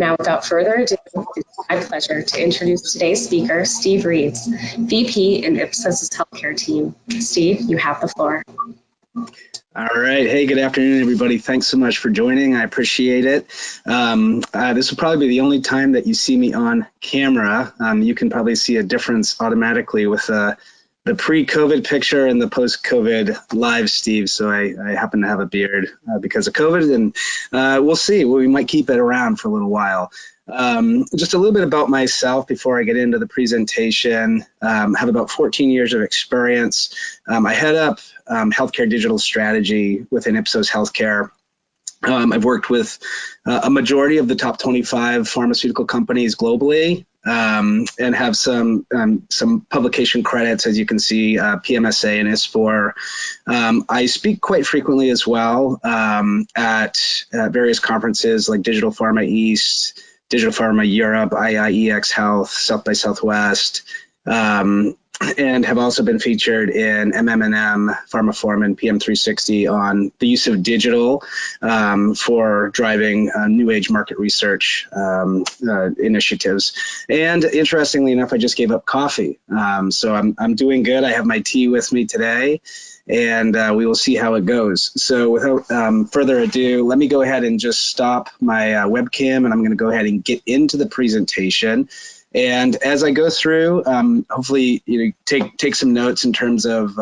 Now, without further ado, it's my pleasure to introduce today's speaker, Steve Reeds, VP in Ipsos's healthcare team. Steve, you have the floor. All right. Hey, good afternoon, everybody. Thanks so much for joining. I appreciate it. This will probably be the only time that you see me on camera. You can probably see a difference automatically with the pre-COVID picture and the post-COVID live Steve. So I happen to have a beard because of COVID, and we'll see. We might keep it around for a little while. Just a little bit about myself before I get into the presentation. Have about 14 years of experience. I head up healthcare digital strategy within Ipsos Healthcare. I've worked with a majority of the top 25 pharmaceutical companies globally, and have some publication credits, as you can see, PMSA and IS4. I speak quite frequently as well at various conferences like Digital Pharma East, Digital Pharma Europe, IIEX Health, South by Southwest, and have also been featured in MMM, Pharma Forum, and PM360 on the use of digital for driving new age market research initiatives. And interestingly enough, I just gave up coffee. So I'm doing good. I have my tea with me today, and we will see how it goes. So without further ado, let me go ahead and just stop my webcam, and I'm going to go ahead and get into the presentation. And as I go through, hopefully take some notes in terms of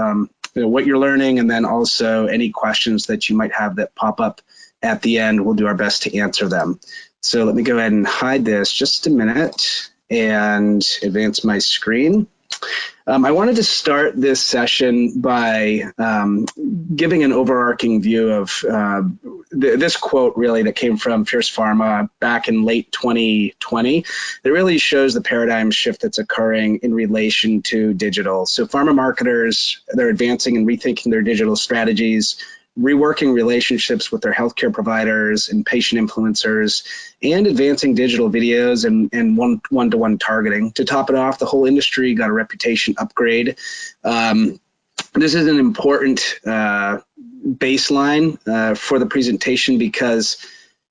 what you're learning, and then also any questions that you might have that pop up at the end. We'll do our best to answer them. So let me go ahead and hide this just a minute and advance my screen. I wanted to start this session by giving an overarching view of this quote really that came from Fierce Pharma back in late 2020. It really shows the paradigm shift that's occurring in relation to digital. So pharma marketers, they're advancing and rethinking their digital strategies, reworking relationships with their healthcare providers and patient influencers, and advancing digital videos and one-to-one targeting. To top it off, the whole industry got a reputation upgrade. This is an important baseline for the presentation, because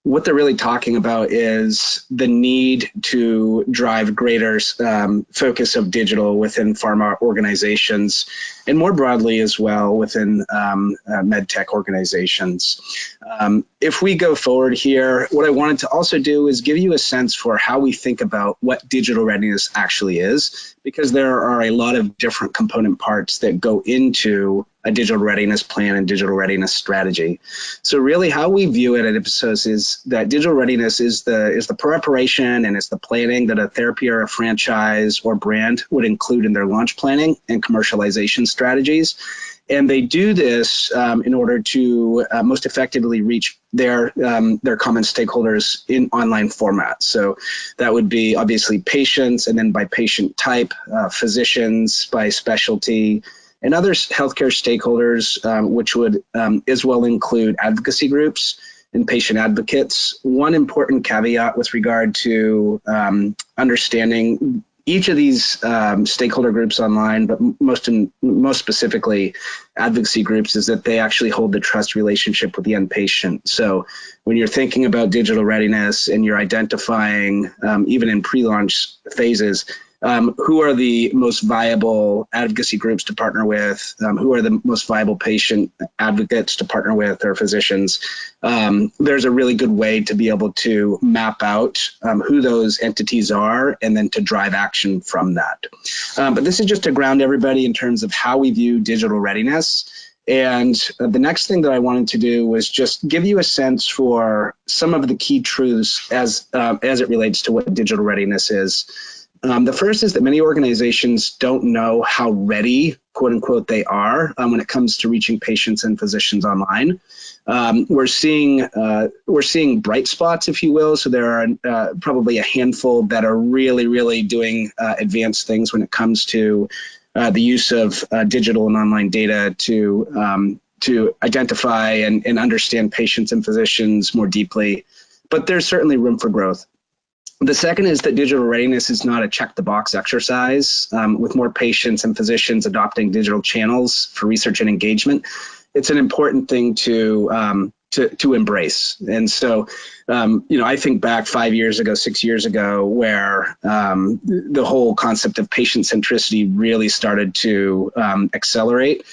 what they're really talking about is the need to drive greater focus of digital within pharma organizations, and more broadly as well within med tech organizations. If we go forward here, what I wanted to also do is give you a sense for how we think about what digital readiness actually is, because there are a lot of different component parts that go into a digital readiness plan and digital readiness strategy. So really how we view it at Ipsos is that digital readiness is the preparation and it's the planning that a therapy or a franchise or brand would include in their launch planning and commercialization strategies. And they do this in order to most effectively reach their common stakeholders in online formats. So that would be obviously patients, and then by patient type, physicians by specialty, and other healthcare stakeholders, which would as well include advocacy groups and patient advocates. One important caveat with regard to understanding each of these stakeholder groups online, but most specifically advocacy groups, is that they actually hold the trust relationship with the end patient. So when you're thinking about digital readiness and you're identifying, even in pre-launch phases, who are the most viable advocacy groups to partner with, who are the most viable patient advocates to partner with, or physicians, there's a really good way to be able to map out who those entities are, and then to drive action from that. But this is just to ground everybody in terms of how we view digital readiness. And the next thing that I wanted to do was just give you a sense for some of the key truths as it relates to what digital readiness is. The first is that many organizations don't know how ready, quote unquote, they are when it comes to reaching patients and physicians online. We're seeing bright spots, if you will. So there are probably a handful that are really doing advanced things when it comes to the use of digital and online data to identify and understand patients and physicians more deeply. But there's certainly room for growth. The second is that digital readiness is not a check-the-box exercise. With more patients and physicians adopting digital channels for research and engagement, it's an important thing to to embrace. And so, I think back 5 years ago, 6 years ago, where the whole concept of patient centricity really started to accelerate.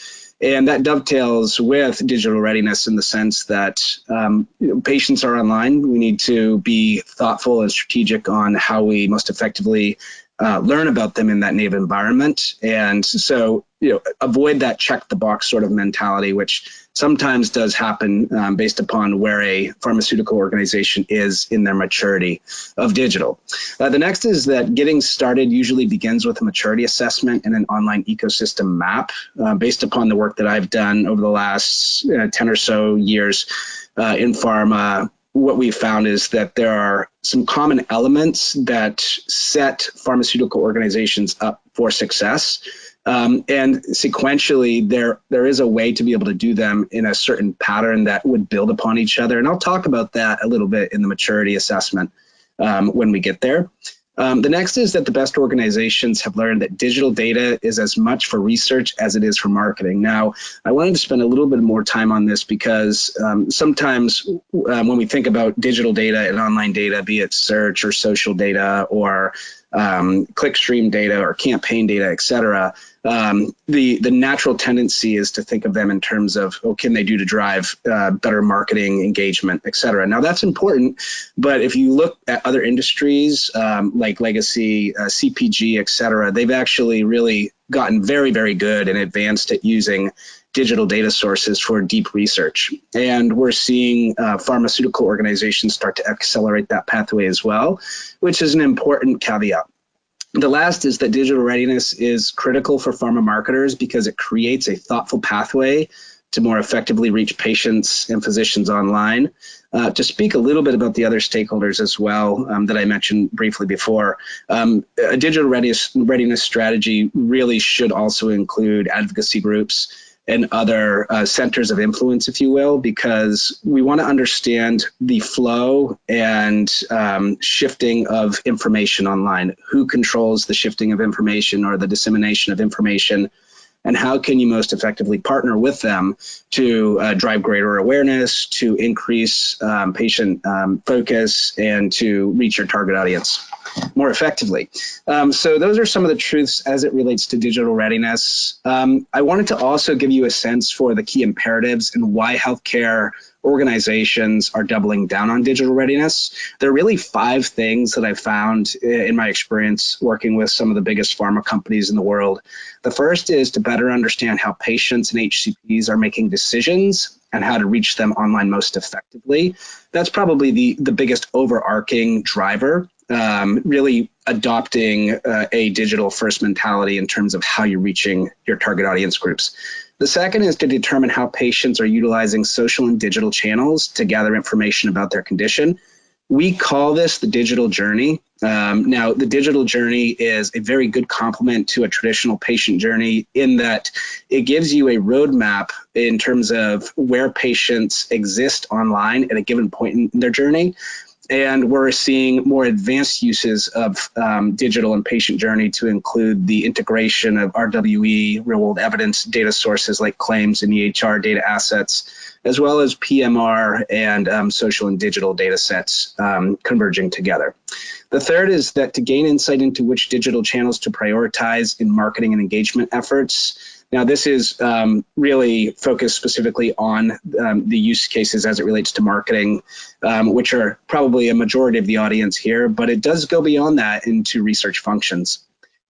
And that dovetails with digital readiness in the sense that patients are online. We need to be thoughtful and strategic on how we most effectively learn about them in that native environment. And so, avoid that check the box sort of mentality, which sometimes does happen based upon where a pharmaceutical organization is in their maturity of digital. The next is that getting started usually begins with a maturity assessment and an online ecosystem map. Based upon the work that I've done over the last 10 or so years in pharma, what we found is that there are some common elements that set pharmaceutical organizations up for success. And sequentially, there is a way to be able to do them in a certain pattern that would build upon each other. And I'll talk about that a little bit in the maturity assessment when we get there. The next is that the best organizations have learned that digital data is as much for research as it is for marketing. Now, I wanted to spend a little bit more time on this because sometimes when we think about digital data and online data, be it search or social data or clickstream data or campaign data, et cetera, the natural tendency is to think of them in terms of, can they do to drive better marketing engagement, et cetera. Now, that's important, but if you look at other industries like legacy, CPG, et cetera, they've actually really gotten very, very good and advanced at using digital data sources for deep research. And we're seeing pharmaceutical organizations start to accelerate that pathway as well, which is an important caveat. The last is that digital readiness is critical for pharma marketers because it creates a thoughtful pathway to more effectively reach patients and physicians online. To speak a little bit about the other stakeholders as well that I mentioned briefly before, a digital readiness strategy really should also include advocacy groups and other centers of influence, if you will, because we want to understand the flow and shifting of information online. Who controls the shifting of information or the dissemination of information? And how can you most effectively partner with them to drive greater awareness, to increase patient focus, and to reach your target audience more effectively? So those are some of the truths as it relates to digital readiness. I wanted to also give you a sense for the key imperatives and why healthcare organizations are doubling down on digital readiness. There are really 5 things that I've found in my experience working with some of the biggest pharma companies in the world. The first is to better understand how patients and HCPs are making decisions and how to reach them online most effectively. That's probably the biggest overarching driver, really adopting a digital first mentality in terms of how you're reaching your target audience groups. The second is to determine how patients are utilizing social and digital channels to gather information about their condition. We call this the digital journey. Now, the digital journey is a very good complement to a traditional patient journey in that it gives you a roadmap in terms of where patients exist online at a given point in their journey. And we're seeing more advanced uses of digital and patient journey to include the integration of RWE, real-world evidence data sources like claims and EHR data assets, as well as PMR and social and digital data sets converging together. The third is that to gain insight into which digital channels to prioritize in marketing and engagement efforts. Now, this is really focused specifically on the use cases as it relates to marketing, which are probably a majority of the audience here, but it does go beyond that into research functions.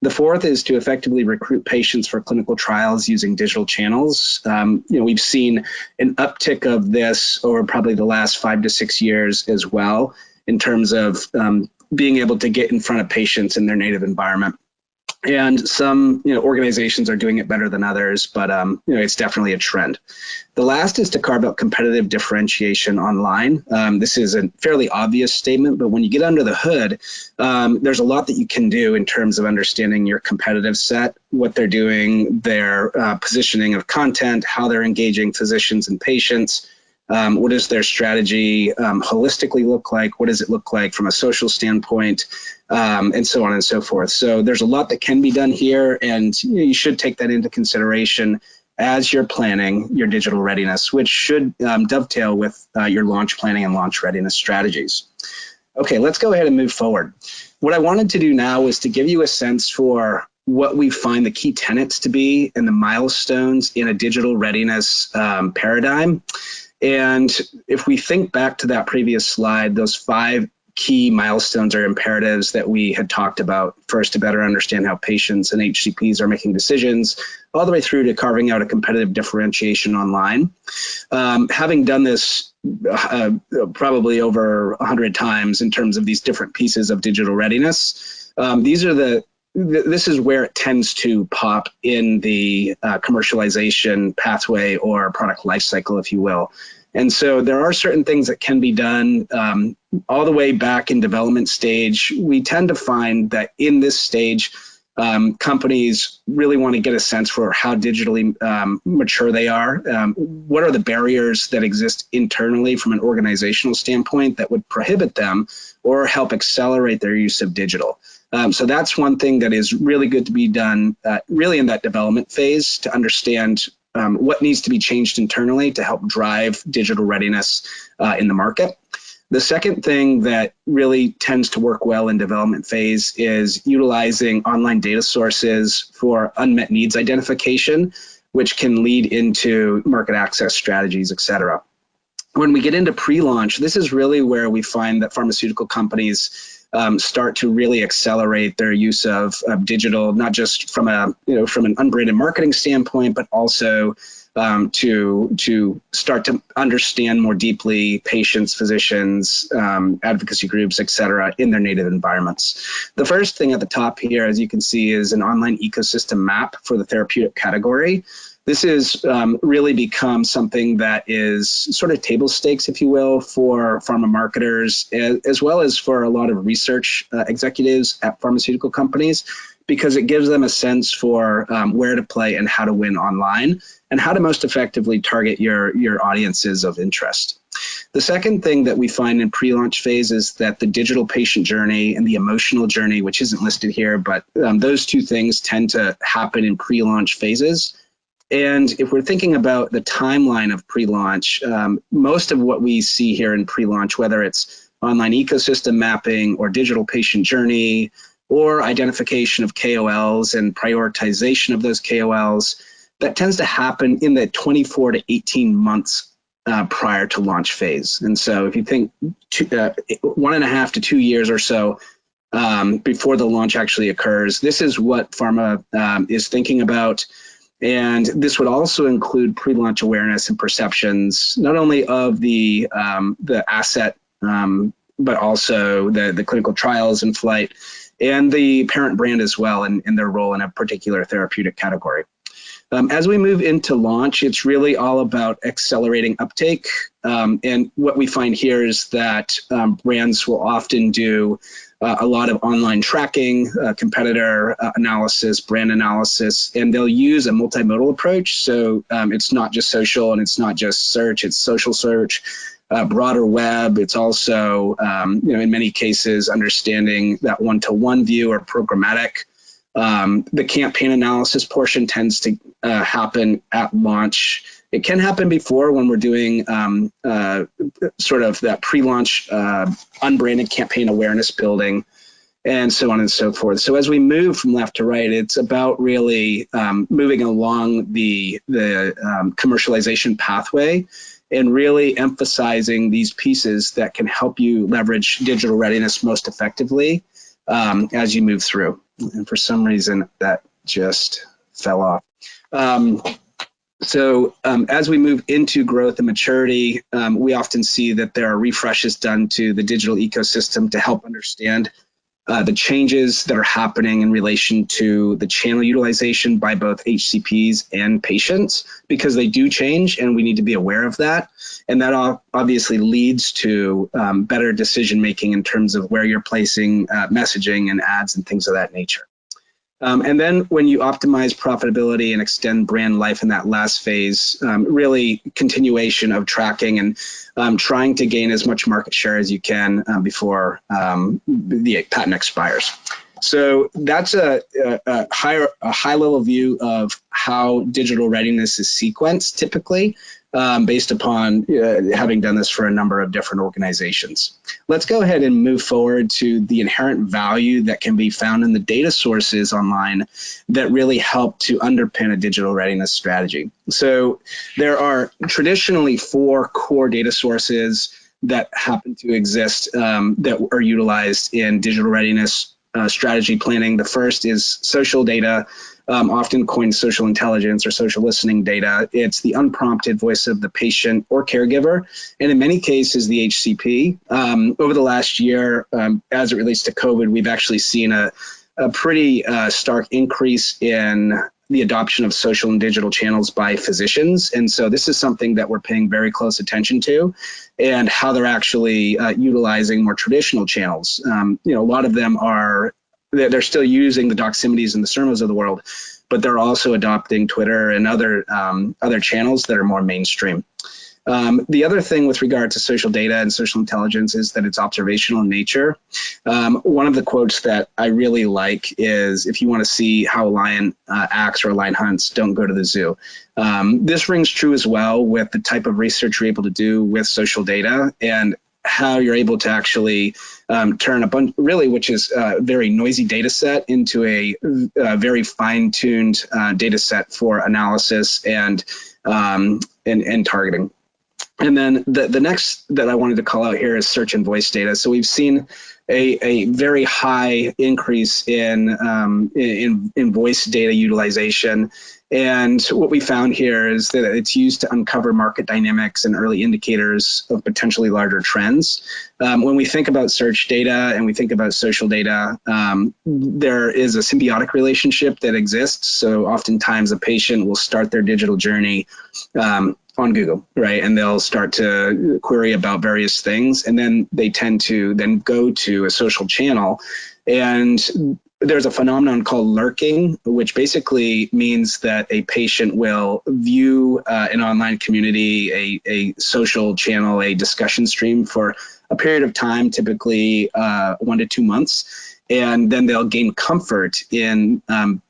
The fourth is to effectively recruit patients for clinical trials using digital channels. We've seen an uptick of this over probably the last 5 to 6 years as well, in terms of being able to get in front of patients in their native environment. And some organizations are doing it better than others, but it's definitely a trend. The last is to carve out competitive differentiation online. This is a fairly obvious statement, but when you get under the hood, there's a lot that you can do in terms of understanding your competitive set, what they're doing, their positioning of content, how they're engaging physicians and patients. What does their strategy holistically look like? What does it look like from a social standpoint? And so on and so forth. So there's a lot that can be done here, and you should take that into consideration as you're planning your digital readiness, which should dovetail with your launch planning and launch readiness strategies. Okay, let's go ahead and move forward. What I wanted to do now was to give you a sense for what we find the key tenets to be and the milestones in a digital readiness paradigm. And if we think back to that previous slide, those 5 key milestones or imperatives that we had talked about, first to better understand how patients and HCPs are making decisions, all the way through to carving out a competitive differentiation online. Having done this probably over 100 times in terms of these different pieces of digital readiness, this is where it tends to pop in the commercialization pathway or product lifecycle, if you will. And so there are certain things that can be done all the way back in development stage. We tend to find that in this stage, companies really want to get a sense for how digitally mature they are. What are the barriers that exist internally from an organizational standpoint that would prohibit them or help accelerate their use of digital? So that's one thing that is really good to be done really in that development phase to understand what needs to be changed internally to help drive digital readiness in the market. The second thing that really tends to work well in development phase is utilizing online data sources for unmet needs identification, which can lead into market access strategies, et cetera. When we get into pre-launch, this is really where we find that pharmaceutical companies start to really accelerate their use of digital, not just from an unbranded marketing standpoint, but also to start to understand more deeply patients, physicians, advocacy groups, et cetera, in their native environments. The first thing at the top here, as you can see, is an online ecosystem map for the therapeutic category. This has really become something that is sort of table stakes, if you will, for pharma marketers, as well as for a lot of research executives at pharmaceutical companies, because it gives them a sense for where to play and how to win online and how to most effectively target your audiences of interest. The second thing that we find in pre-launch phase is that the digital patient journey and the emotional journey, which isn't listed here, but those two things tend to happen in pre-launch phases. And if we're thinking about the timeline of pre-launch, most of what we see here in pre-launch, whether it's online ecosystem mapping or digital patient journey or identification of KOLs and prioritization of those KOLs, that tends to happen in the 24 to 18 months prior to launch phase. And so if you think 1.5 to 2 years or so before the launch actually occurs, this is what pharma is thinking about. And this would also include pre-launch awareness and perceptions, not only of the asset, but also the clinical trials in flight and the parent brand as well and their role in a particular therapeutic category. As we move into launch, it's really all about accelerating uptake. And what we find here is that brands will often do a lot of online tracking, competitor analysis, brand analysis, and they'll use a multimodal approach. So it's not just social and it's not just search, it's social search, broader web. It's also, in many cases, understanding that one-to-one view or programmatic. The campaign analysis portion tends to happen at launch. It can happen before when we're doing sort of that pre-launch unbranded campaign awareness building and so on and so forth. So as we move from left to right, it's about really moving along the commercialization pathway and really emphasizing these pieces that can help you leverage digital readiness most effectively as you move through. And for some reason, that just fell off. So as we move into growth and maturity, we often see that there are refreshes done to the digital ecosystem to help understand the changes that are happening in relation to the channel utilization by both HCPs and patients, because they do change and we need to be aware of that. And that obviously leads to better decision making in terms of where you're placing messaging and ads and things of that nature. And then when you optimize profitability and extend brand life in that last phase, really continuation of tracking and trying to gain as much market share as you can before the patent expires. So that's a high level view of how digital readiness is sequenced typically, based upon having done this for a number of different organizations. Let's go ahead and move forward to the inherent value that can be found in the data sources online that really help to underpin a digital readiness strategy. So there are traditionally 4 core data sources that happen to exist that are utilized in digital readiness strategy planning. The first is social data, often coined social intelligence or social listening data. It's the unprompted voice of the patient or caregiver, and in many cases, the HCP. Over the last year, as it relates to COVID, we've actually seen a pretty stark increase in the adoption of social and digital channels by physicians. And so this is something that we're paying very close attention to, and how they're actually utilizing more traditional channels. A lot of them they're still using the Doximities and the Sermos of the world, but they're also adopting Twitter and other channels that are more mainstream. The other thing with regard to social data and social intelligence is that it's observational in nature. One of the quotes that I really like is, if you want to see how a lion acts or a lion hunts, don't go to the zoo. This rings true as well with the type of research you're able to do with social data, and how you're able to actually turn a bunch, really, which is a very noisy data set, into a very fine-tuned data set for analysis and targeting. And then the next that I wanted to call out here is search and voice data. So we've seen a very high increase in voice data utilization. And what we found here is that it's used to uncover market dynamics and early indicators of potentially larger trends. When we think about search data and we think about social data, there is a symbiotic relationship that exists. So oftentimes a patient will start their digital journey on Google, right? And they'll start to query about various things, and then they tend to then go to a social channel. And there's a phenomenon called lurking, which basically means that a patient will view an online community, a social channel, a discussion stream for a period of time, typically 1 to 2 months. And then they'll gain comfort in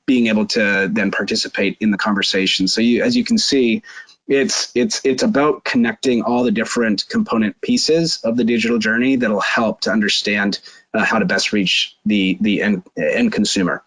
being able to then participate in the conversation. So as you can see, it's about connecting all the different component pieces of the digital journey that'll help to understand how to best reach the end consumer.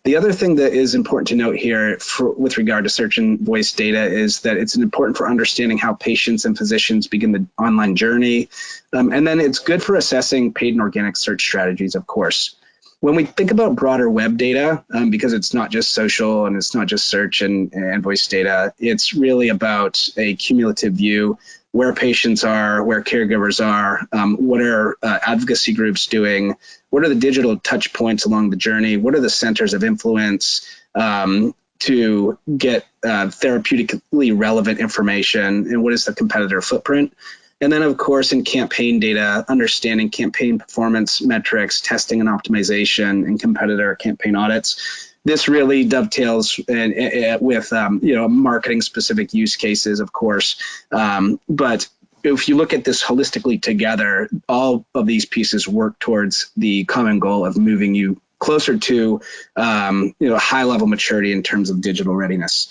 The other thing that is important to note here with regard to search and voice data is that it's important for understanding how patients and physicians begin the online journey. And then it's good for assessing paid and organic search strategies, of course. When we think about broader web data, because it's not just social and it's not just search and voice data, it's really about a cumulative view: where patients are, where caregivers are, what are advocacy groups doing, what are the digital touch points along the journey, what are the centers of influence to get therapeutically relevant information, and what is the competitor footprint. And then, of course, in campaign data, understanding campaign performance metrics, testing and optimization, and competitor campaign audits. This really dovetails with marketing-specific use cases, of course. But if you look at this holistically together, all of these pieces work towards the common goal of moving you closer to high-level maturity in terms of digital readiness.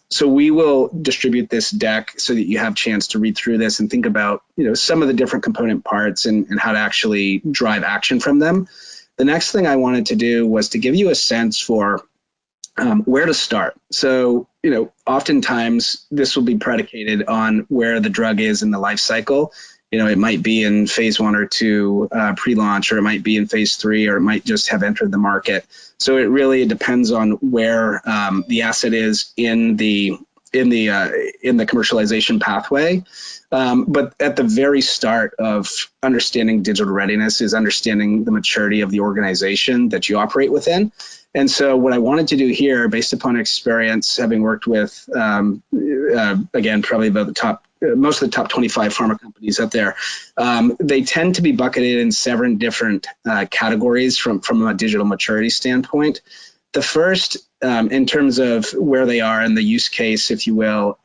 So we will distribute this deck so that you have a chance to read through this and think about some of the different component parts and how to actually drive action from them. The next thing I wanted to do was to give you a sense for where to start. So oftentimes this will be predicated on where the drug is in the life cycle. It might be in phase 1 or 2 pre-launch, or it might be in phase 3, or it might just have entered the market. So it really depends on where the asset is in the commercialization pathway. But at the very start of understanding digital readiness is understanding the maturity of the organization that you operate within. And so what I wanted to do here, based upon experience, having worked with, again, probably about most of the top 25 pharma companies out there, they tend to be bucketed in 7 different categories from a digital maturity standpoint. The first, in terms of where they are in the use case, if you will,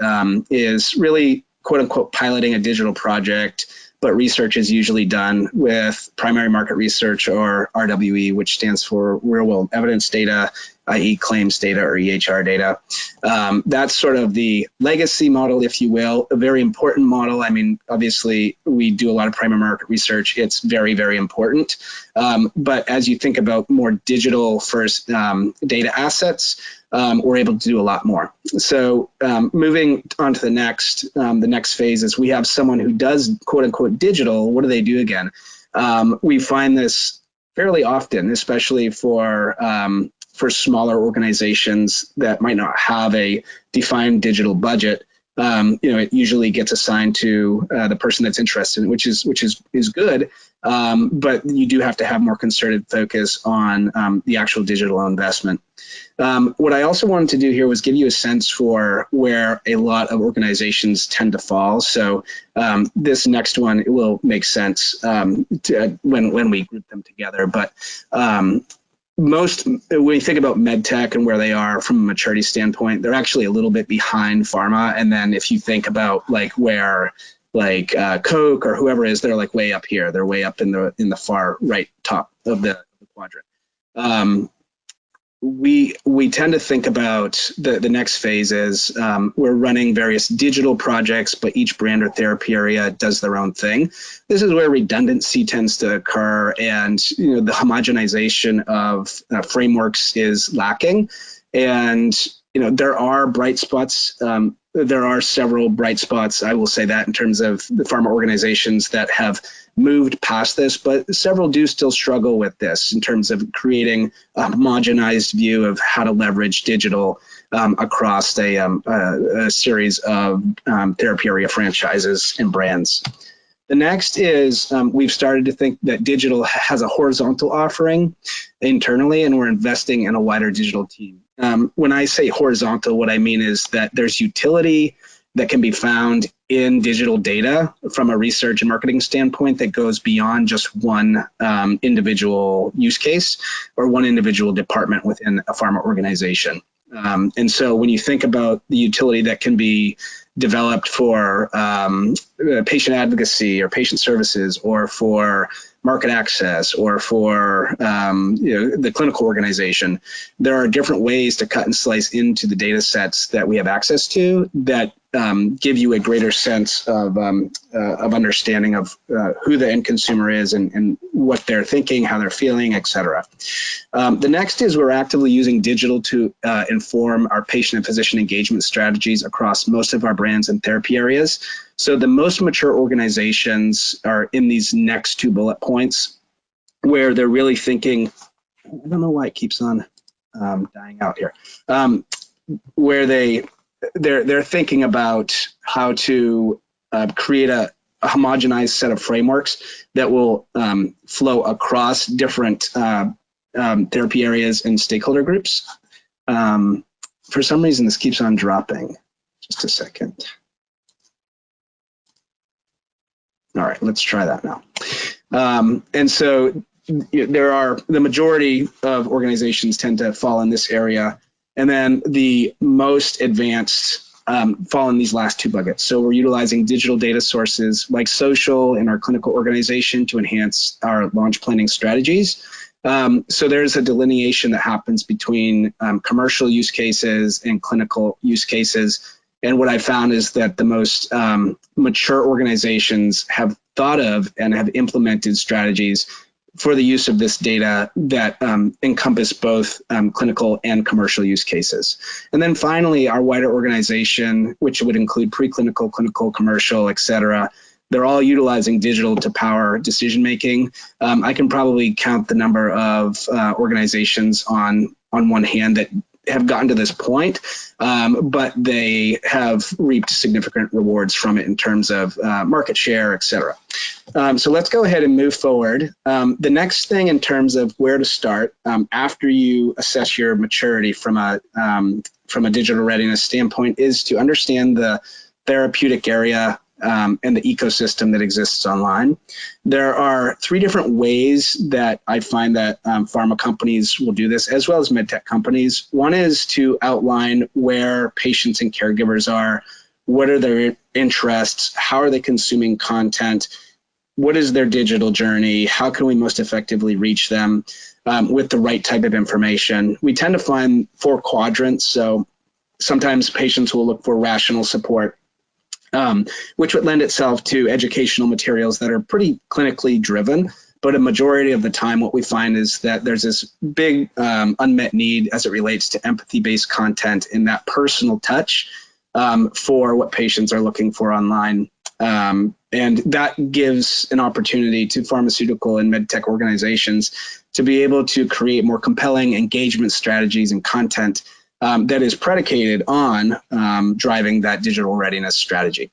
is really, quote unquote, piloting a digital project, but research is usually done with primary market research, or RWE, which stands for real world evidence data, i.e. claims data or EHR data. That's sort of the legacy model, if you will, a very important model. I mean, obviously, we do a lot of primary market research. It's very, very important. But as you think about more digital first data assets, we're able to do a lot more. So moving on to the next phase is we have someone who does quote unquote digital. What do they do again? We find this fairly often, especially for smaller organizations that might not have a defined digital budget. It usually gets assigned to the person that's interested, which is good. But you do have to have more concerted focus on the actual digital investment. What I also wanted to do here was give you a sense for where a lot of organizations tend to fall. So this next one, it will make sense when we group them together. But when you think about med tech and where they are from a maturity standpoint, they're actually a little bit behind pharma. And then if you think about like where Coke or whoever is, they're like way up here. They're way up in the far right top of the quadrant. We tend to think about the next phase is we're running various digital projects, but each brand or therapy area does their own thing. This is where redundancy tends to occur, and the homogenization of frameworks is lacking. And there are bright spots. There are several bright spots, I will say that, in terms of the pharma organizations that have moved past this, but several do still struggle with this in terms of creating a homogenized view of how to leverage digital across a series of therapy area franchises and brands. The next is we've started to think that digital has a horizontal offering internally, and we're investing in a wider digital team. When I say horizontal, what I mean is that there's utility that can be found in digital data from a research and marketing standpoint that goes beyond just one individual use case or one individual department within a pharma organization. And so when you think about the utility that can be developed for patient advocacy or patient services or for market access or for the clinical organization, there are different ways to cut and slice into the data sets that we have access to that give you a greater sense of understanding of who the end consumer is and what they're thinking, how they're feeling, et cetera. The next is we're actively using digital to inform our patient and physician engagement strategies across most of our brands and therapy areas. So the most mature organizations are in these next two bullet points where they're really thinking, I don't know why it keeps on dying out here, where they're thinking about how to create a homogenized set of frameworks that will flow across different therapy areas and stakeholder groups. For some reason, this keeps on dropping. Just a second. All right, let's try that now. And so the majority of organizations tend to fall in this area. And then the most advanced fall in these last two buckets. So we're utilizing digital data sources like social in our clinical organization to enhance our launch planning strategies. So there's a delineation that happens between commercial use cases and clinical use cases. And what I found is that the most mature organizations have thought of and have implemented strategies for the use of this data that encompass both clinical and commercial use cases. And then finally, our wider organization, which would include preclinical, clinical, commercial, et cetera, they're all utilizing digital to power decision-making. I can probably count the number of organizations on one hand that have gotten to this point, but they have reaped significant rewards from it in terms of market share, et cetera. So let's go ahead and move forward. The next thing in terms of where to start after you assess your maturity from a digital readiness standpoint is to understand the therapeutic area and the ecosystem that exists online. There are three different ways that I find that pharma companies will do this, as well as medtech companies. One is to outline where patients and caregivers are, what are their interests, how are they consuming content, what is their digital journey, how can we most effectively reach them. with the right type of information. We tend to find 4 quadrants. So sometimes patients will look for rational support, which would lend itself to educational materials that are pretty clinically driven. But a majority of the time, what we find is that there's this big unmet need as it relates to empathy-based content in that personal touch for what patients are looking for online. And that gives an opportunity to pharmaceutical and medtech organizations to be able to create more compelling engagement strategies and content that is predicated on driving that digital readiness strategy.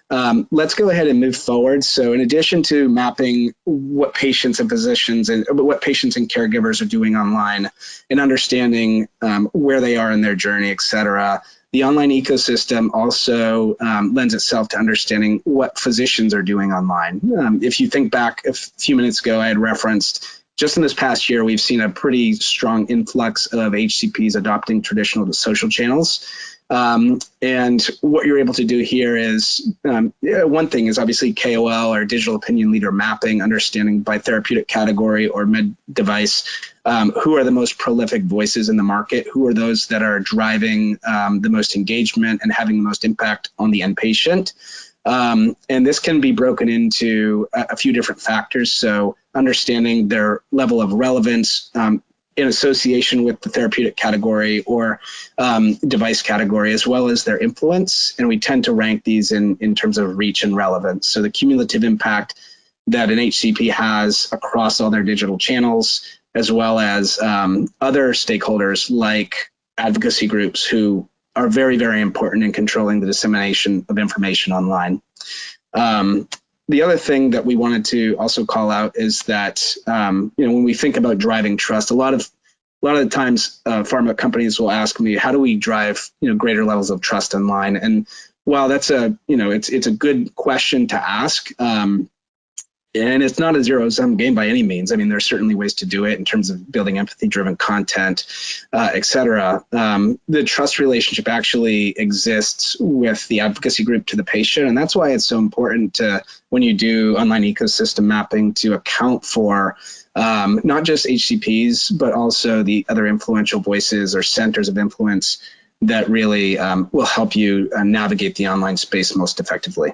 Let's go ahead and move forward. So in addition to mapping what patients and physicians and what patients and caregivers are doing online and understanding where they are in their journey, et cetera, the online ecosystem also lends itself to understanding what physicians are doing online. If you think back a few minutes ago, I had referenced just in this past year, we've seen a pretty strong influx of HCPs adopting traditional social channels. And what you're able to do here is, one thing is obviously KOL or digital opinion leader mapping, understanding by therapeutic category or med device, who are the most prolific voices in the market, who are those that are driving the most engagement and having the most impact on the end patient. And this can be broken into a few different factors. So understanding their level of relevance in association with the therapeutic category or device category, as well as their influence. And we tend to rank these in terms of reach and relevance. So the cumulative impact that an HCP has across all their digital channels, as well as other stakeholders like advocacy groups who are very, very important in controlling the dissemination of information online. The other thing that we wanted to also call out is that when we think about driving trust, a lot of the times pharma companies will ask me, how do we drive greater levels of trust online? And while that's it's a good question to ask, and it's not a zero-sum game by any means. I mean, there's certainly ways to do it in terms of building empathy-driven content, et cetera. The trust relationship actually exists with the advocacy group to the patient, and that's why it's so important to, when you do online ecosystem mapping, to account for not just HCPs, but also the other influential voices or centers of influence that really will help you navigate the online space most effectively.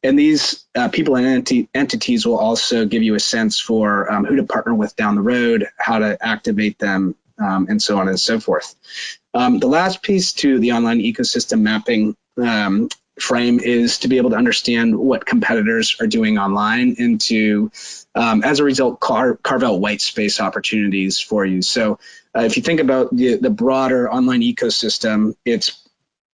And these people and entities will also give you a sense for who to partner with down the road, how to activate them, and so on and so forth. The last piece to the online ecosystem mapping frame is to be able to understand what competitors are doing online and to, as a result, carve out white space opportunities for you. So if you think about the broader online ecosystem, it's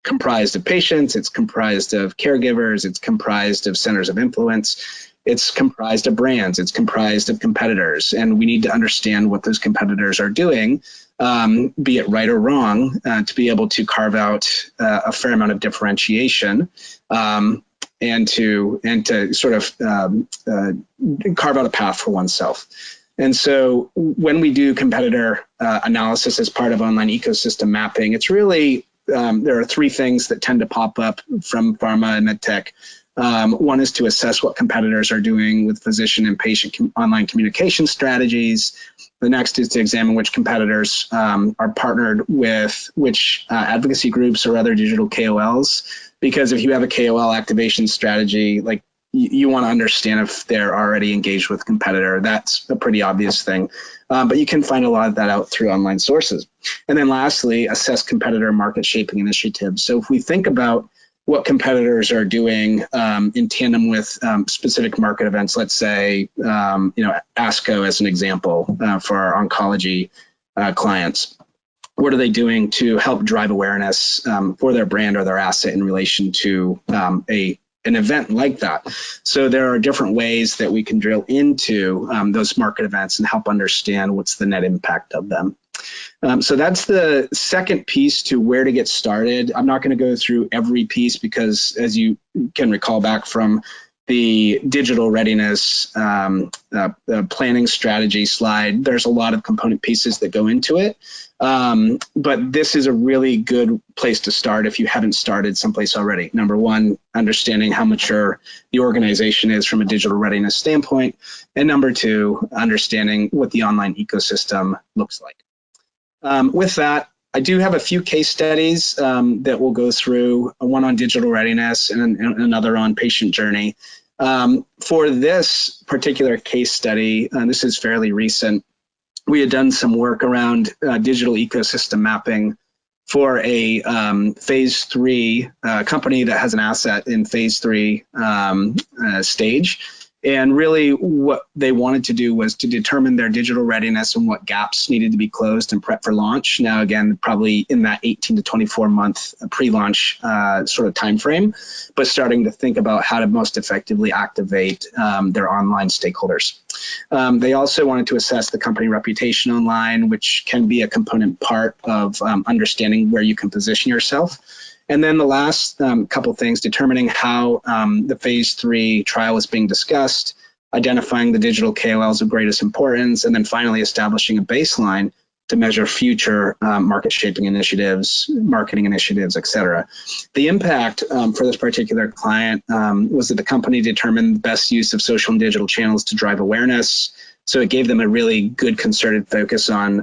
comprised of patients, it's comprised of caregivers, it's comprised of centers of influence, it's comprised of brands, it's comprised of competitors, and we need to understand what those competitors are doing, be it right or wrong, to be able to carve out a fair amount of differentiation and to sort of carve out a path for oneself. And so when we do competitor analysis as part of online ecosystem mapping, it's really, there are 3 things that tend to pop up from pharma and medtech. One is to assess what competitors are doing with physician and patient online communication strategies. The next is to examine which competitors are partnered with which advocacy groups or other digital KOLs. Because if you have a KOL activation strategy, like you want to understand if they're already engaged with a competitor. That's a pretty obvious thing. But you can find a lot of that out through online sources. And then lastly, assess competitor market shaping initiatives. So if we think about what competitors are doing in tandem with specific market events, let's say, ASCO as an example for our oncology clients. What are they doing to help drive awareness for their brand or their asset in relation to an event like that? So there are different ways that we can drill into those market events and help understand what's the net impact of them. So that's the second piece to where to get started. I'm not going to go through every piece because, as you can recall back from the digital readiness planning strategy slide, there's a lot of component pieces that go into it. But this is a really good place to start if you haven't started someplace already. Number one, understanding how mature the organization is from a digital readiness standpoint. And number two, understanding what the online ecosystem looks like. With that, I do have a few case studies that we'll go through, one on digital readiness and another on patient journey. For this particular case study, this is fairly recent, we had done some work around digital ecosystem mapping for a phase 3 company that has an asset in phase 3 stage. And really what they wanted to do was to determine their digital readiness and what gaps needed to be closed and prep for launch. Now, again, probably in that 18 to 24 month pre-launch sort of time frame, but starting to think about how to most effectively activate their online stakeholders. They also wanted to assess the company reputation online, which can be a component part of understanding where you can position yourself. And then the last couple things, determining how the phase 3 trial is being discussed, identifying the digital KOLs of greatest importance, and then finally establishing a baseline to measure future market shaping initiatives, marketing initiatives, et cetera. The impact for this particular client was that the company determined the best use of social and digital channels to drive awareness. So it gave them a really good concerted focus on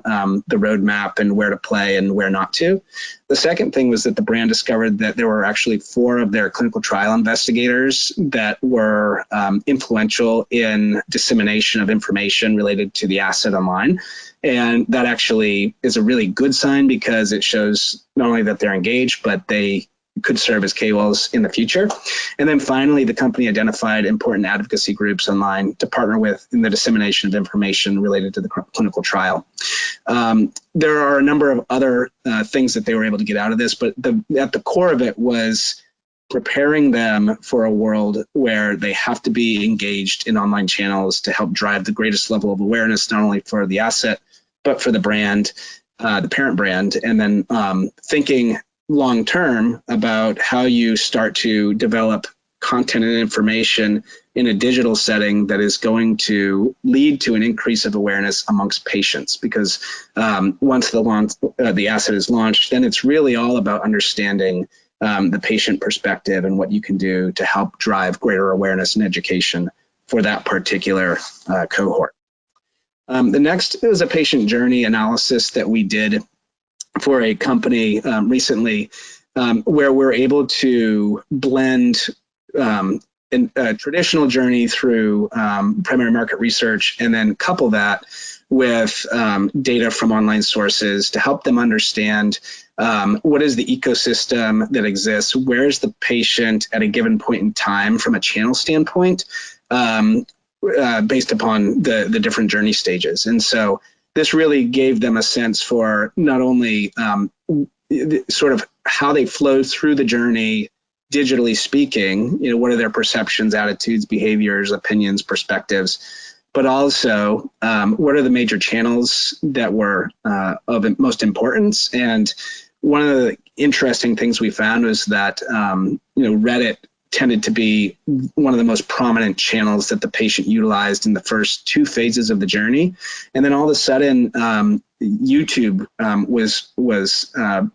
the roadmap and where to play and where not to. The second thing was that the brand discovered that there were actually 4 of their clinical trial investigators that were influential in dissemination of information related to the asset online. And that actually is a really good sign because it shows not only that they're engaged, but they could serve as KOLs in the future. And then finally, the company identified important advocacy groups online to partner with in the dissemination of information related to the clinical trial. There are a number of other things that they were able to get out of this, but at the core of it was preparing them for a world where they have to be engaged in online channels to help drive the greatest level of awareness, not only for the asset, but for the brand, the parent brand, and then thinking long-term about how you start to develop content and information in a digital setting that is going to lead to an increase of awareness amongst patients. Because once the asset is launched, then it's really all about understanding the patient perspective and what you can do to help drive greater awareness and education for that particular cohort. The next is a patient journey analysis that we did for a company recently, where we're able to blend a traditional journey through primary market research and then couple that with data from online sources to help them understand what is the ecosystem that exists, where is the patient at a given point in time from a channel standpoint, based upon the different journey stages. And so this really gave them a sense for not only sort of how they flow through the journey, digitally speaking, what are their perceptions, attitudes, behaviors, opinions, perspectives, but also what are the major channels that were of most importance. And one of the interesting things we found was that Reddit tended to be one of the most prominent channels that the patient utilized in the first 2 phases of the journey. And then all of a sudden, YouTube was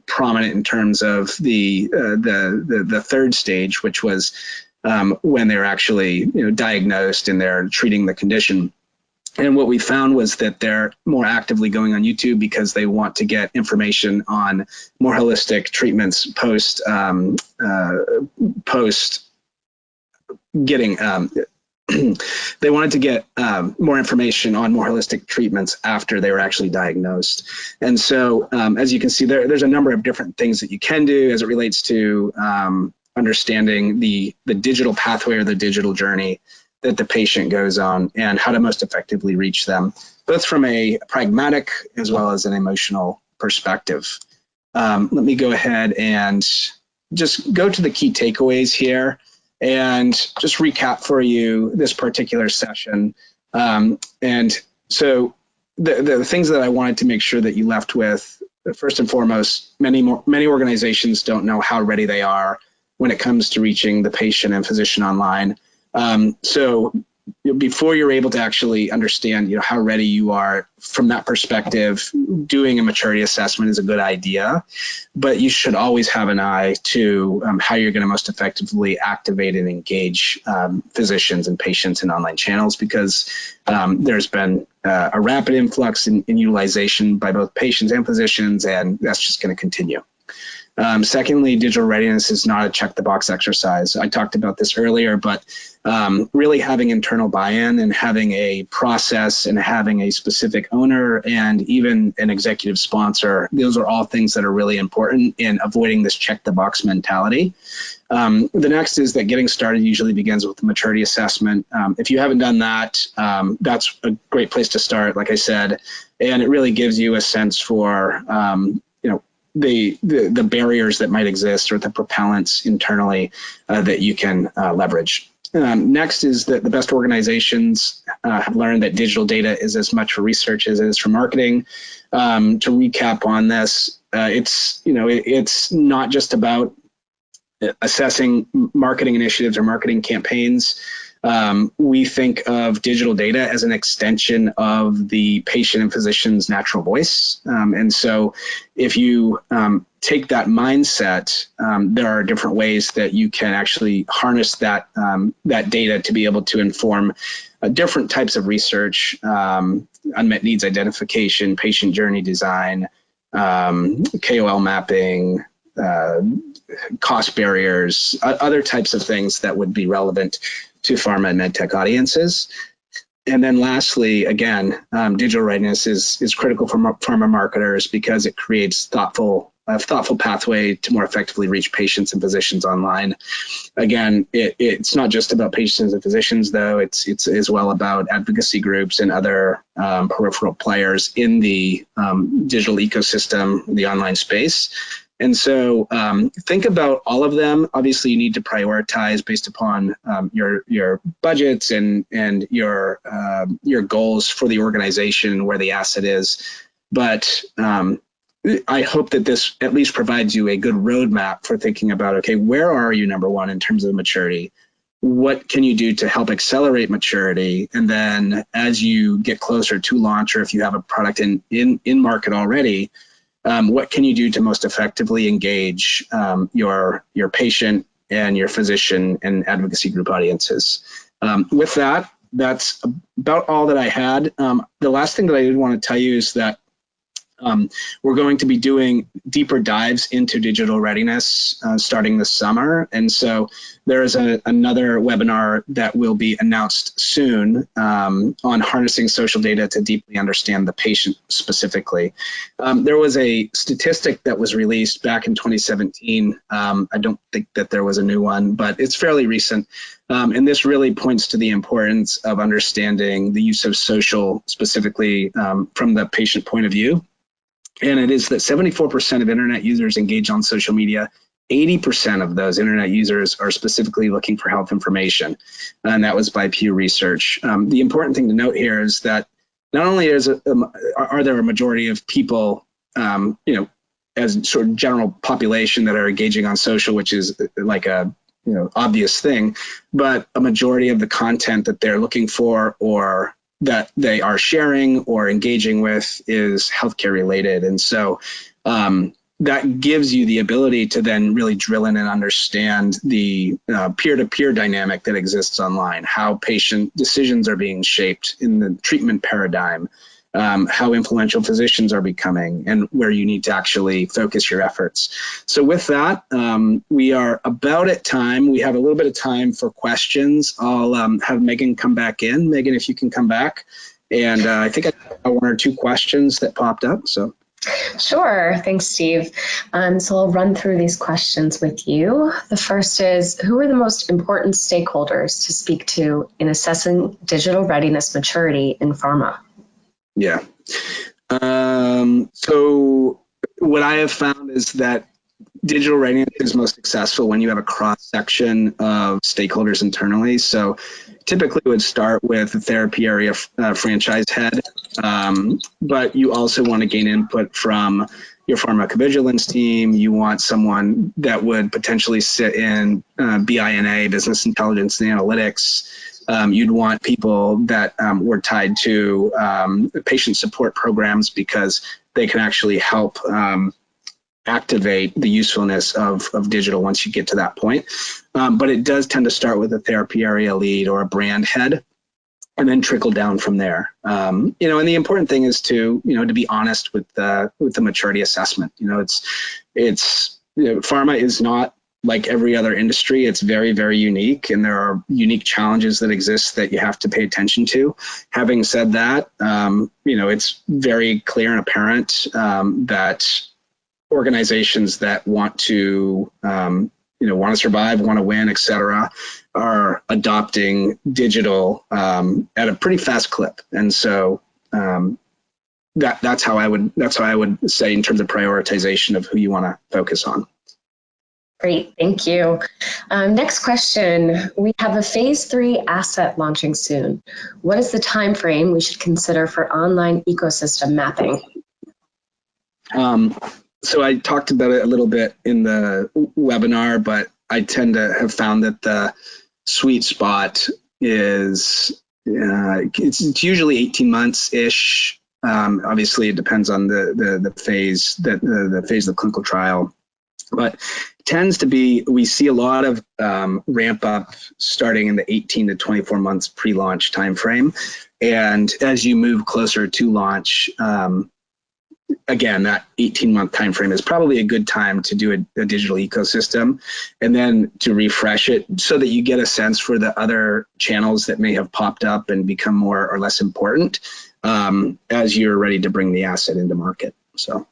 prominent in terms of the third stage, which was when they're actually diagnosed and they're treating the condition. And what we found was that they're more actively going on YouTube because they want to get information on more holistic treatments post getting they wanted to get more information on more holistic treatments after they were actually diagnosed. And so as you can see, there's a number of different things that you can do as it relates to understanding the digital pathway or the digital journey that the patient goes on and how to most effectively reach them, both from a pragmatic as well as an emotional perspective. Let me go ahead and just go to the key takeaways here and just recap for you this particular session. And so the things that I wanted to make sure that you left with, first and foremost, many organizations don't know how ready they are when it comes to reaching the patient and physician online. So before you're able to actually understand, how ready you are from that perspective, doing a maturity assessment is a good idea, but you should always have an eye to how you're going to most effectively activate and engage physicians and patients in online channels, because there's been a rapid influx in utilization by both patients and physicians, and that's just going to continue. Secondly, digital readiness is not a check the box exercise. I talked about this earlier, but really having internal buy-in and having a process and having a specific owner and even an executive sponsor, those are all things that are really important in avoiding this check the box mentality. The next is that getting started usually begins with the maturity assessment. If you haven't done that, that's a great place to start, like I said, and it really gives you a sense for the barriers that might exist or the propellants internally that you can leverage. Next is that the best organizations have learned that digital data is as much for research as it is for marketing. To recap on this, it's not just about assessing marketing initiatives or marketing campaigns. We think of digital data as an extension of the patient and physician's natural voice. And so if you take that mindset, there are different ways that you can actually harness that data to be able to inform different types of research, unmet needs identification, patient journey design, KOL mapping, cost barriers, other types of things that would be relevant to pharma and medtech audiences. And then lastly, again, digital readiness is critical for pharma marketers because it creates a thoughtful pathway to more effectively reach patients and physicians online. Again, it's not just about patients and physicians, though. It's as well about advocacy groups and other peripheral players in the digital ecosystem, the online space. And so think about all of them. Obviously, you need to prioritize based upon your budgets and your goals for the organization, where the asset is. But I hope that this at least provides you a good roadmap for thinking about, okay, where are you, number one, in terms of maturity? What can you do to help accelerate maturity? And then as you get closer to launch, or if you have a product in market already, what can you do to most effectively engage your patient and your physician and advocacy group audiences? With that, that's about all that I had. The last thing that I did want to tell you is that we're going to be doing deeper dives into digital readiness starting this summer. And so there is another webinar that will be announced soon on harnessing social data to deeply understand the patient specifically. There was a statistic that was released back in 2017. I don't think that there was a new one, but it's fairly recent. And this really points to the importance of understanding the use of social, specifically from the patient point of view. And it is that 74% of internet users engage on social media. 80% of those internet users are specifically looking for health information. And that was by Pew Research. The important thing to note here is that not only are there a majority of people, as sort of general population that are engaging on social, which is like a obvious thing, but a majority of the content that they're looking for or that they are sharing or engaging with is healthcare related. And so that gives you the ability to then really drill in and understand the peer-to-peer dynamic that exists online, how patient decisions are being shaped in the treatment paradigm, how influential physicians are becoming, and where you need to actually focus your efforts. So with that, we are about at time. We have a little bit of time for questions. I'll have Megan come back in. Megan, if you can come back. And I think I have one or two questions that popped up. So. Sure. Thanks, Steve. So I'll run through these questions with you. The first is, who are the most important stakeholders to speak to in assessing digital readiness maturity in pharma? Yeah. So what I have found is that digital readiness is most successful when you have a cross-section of stakeholders internally. So typically it would start with a therapy area franchise head, but you also want to gain input from your pharmacovigilance team. You want someone that would potentially sit in BI&A, business intelligence and analytics. You'd want people that were tied to patient support programs because they can actually help activate the usefulness of digital once you get to that point. But it does tend to start with a therapy area lead or a brand head, and then trickle down from there. And the important thing is to be honest with the maturity assessment. Pharma is not like every other industry. It's very, very unique, and there are unique challenges that exist that you have to pay attention to. Having said that, it's very clear and apparent that organizations that want to survive, want to win, et cetera, are adopting digital at a pretty fast clip. And so that's how I would say in terms of prioritization of who you want to focus on. Great, thank you. Next question. We have a phase 3 asset launching soon. What is the time frame we should consider for online ecosystem mapping? So I talked about it a little bit in the webinar, but I tend to have found that the sweet spot is it's usually 18 months ish. Obviously, it depends on the phase the phase of the clinical trial, but tends to be, we see a lot of ramp up starting in the 18 to 24 months pre-launch timeframe, and as you move closer to launch. Again, that 18-month time frame is probably a good time to do a digital ecosystem, and then to refresh it so that you get a sense for the other channels that may have popped up and become more or less important as you're ready to bring the asset into market. So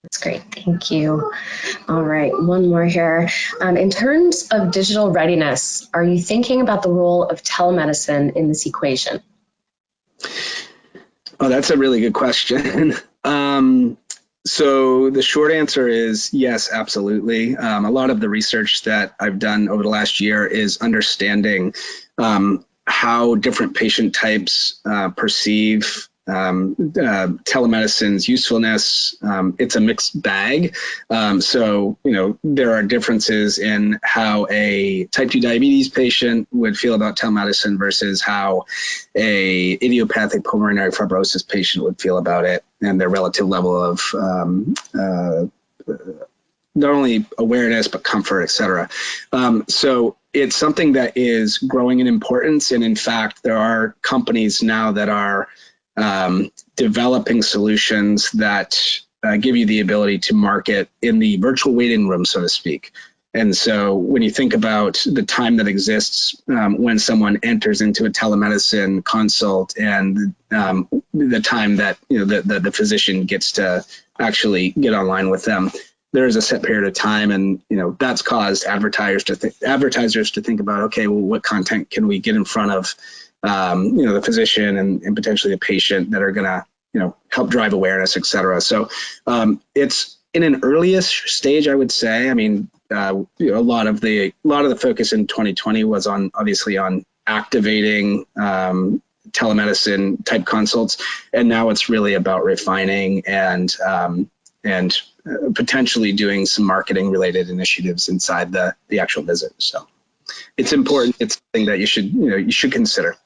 that's great. Thank you. All right, one more here. In terms of digital readiness, are you thinking about the role of telemedicine in this equation? Oh, that's a really good question. So the short answer is yes, absolutely. A lot of the research that I've done over the last year is understanding how different patient types perceive telemedicine's usefulness. It's a mixed bag. So, there are differences in how a type 2 diabetes patient would feel about telemedicine versus how a idiopathic pulmonary fibrosis patient would feel about it, and their relative level of not only awareness, but comfort, et cetera. So it's something that is growing in importance. And in fact, there are companies now that are developing solutions that give you the ability to market in the virtual waiting room, so to speak. And so when you think about the time that exists when someone enters into a telemedicine consult and the time that the physician gets to actually get online with them, there is a set period of time, and that's caused advertisers to think about, okay, well, what content can we get in front of the physician and potentially the patient that are going to help drive awareness, et cetera. So it's in an earliest stage, I would say. I mean, a lot of the focus in 2020 was obviously on activating telemedicine type consults, and now it's really about refining and potentially doing some marketing related initiatives inside the actual visit. So it's important. It's something that you should consider.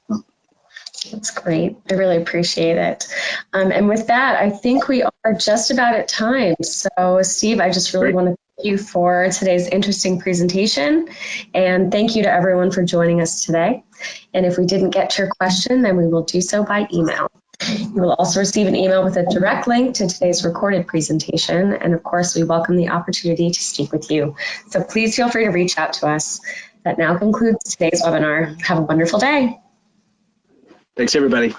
That's great. I really appreciate it. And with that, I think we are just about at time. So Steve, I just really want to thank you for today's interesting presentation. And thank you to everyone for joining us today. And if we didn't get to your question, then we will do so by email. You will also receive an email with a direct link to today's recorded presentation. And of course, we welcome the opportunity to speak with you. So please feel free to reach out to us. That now concludes today's webinar. Have a wonderful day. Thanks, everybody.